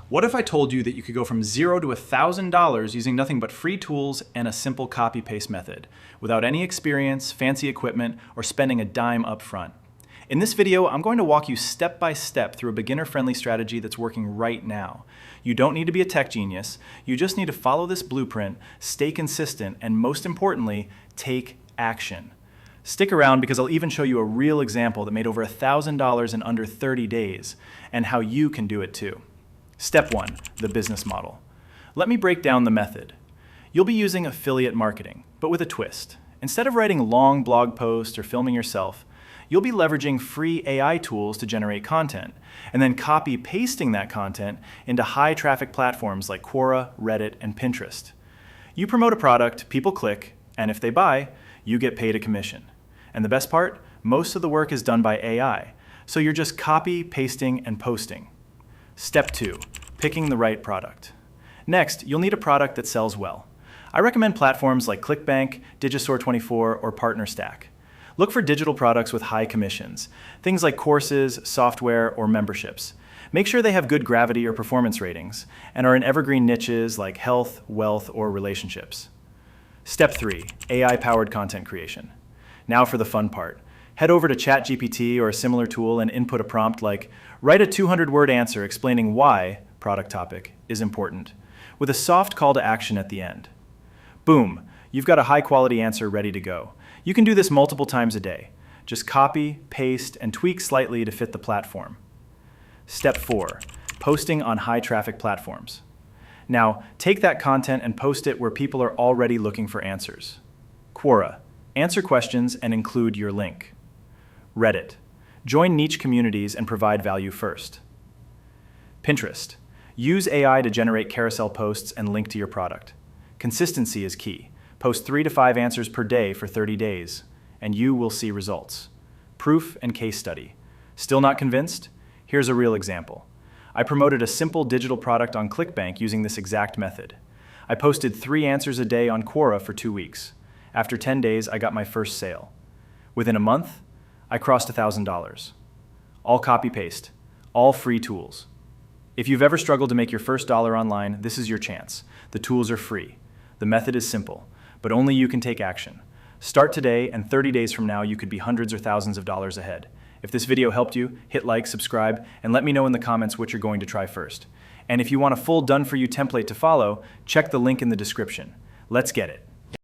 What if I told you that you could go from $0 to $1,000 using nothing but free tools and a simple copy-paste method, without any experience, fancy equipment, or spending a dime up front? In this video, I'm going to walk you step by step through a beginner-friendly strategy that's working right now. You don't need to be a tech genius, you just need to follow this blueprint, stay consistent, and most importantly, take action. Stick around because I'll even show you a real example that made over $1,000 in under 30 days, and how you can do it too. Step 1, the business model. Let me break down the method. You'll be using affiliate marketing, but with a twist. Instead of writing long blog posts or filming yourself, you'll be leveraging free AI tools to generate content, and then copy-pasting that content into high-traffic platforms like Quora, Reddit, and Pinterest. You promote a product, people click, and if they buy, you get paid a commission. And the best part? Most of the work is done by AI, so you're just copy, pasting, and posting. Step 2, picking the right product. Next, you'll need a product that sells well. I recommend platforms like ClickBank, Digistore24, or PartnerStack. Look for digital products with high commissions, things like courses, software, or memberships. Make sure they have good gravity or performance ratings, and are in evergreen niches like health, wealth, or relationships. Step 3, AI-powered content creation. Now for the fun part. Head over to ChatGPT or a similar tool and input a prompt like, write a 200-word answer explaining why product topic is important, with a soft call to action at the end. Boom, you've got a high-quality answer ready to go. You can do this multiple times a day. Just copy, paste, and tweak slightly to fit the platform. Step 4, posting on high-traffic platforms. Now, take that content and post it where people are already looking for answers. Quora, answer questions and include your link. Reddit, join niche communities and provide value first. Pinterest, use AI to generate carousel posts and link to your product. Consistency is key. Post 3 to 5 answers per day for 30 days, and you will see results. Proof and case study. Still not convinced? Here's a real example. I promoted a simple digital product on ClickBank using this exact method. I posted 3 answers a day on Quora for 2 weeks. After 10 days, I got my first sale. Within a month, I crossed $1,000. All copy-paste, all free tools. If you've ever struggled to make your first dollar online, this is your chance. The tools are free. The method is simple, but only you can take action. Start today, and 30 days from now, you could be hundreds or thousands of dollars ahead. If this video helped you, hit like, subscribe, and let me know in the comments what you're going to try first. And if you want a full done-for-you template to follow, check the link in the description. Let's get it.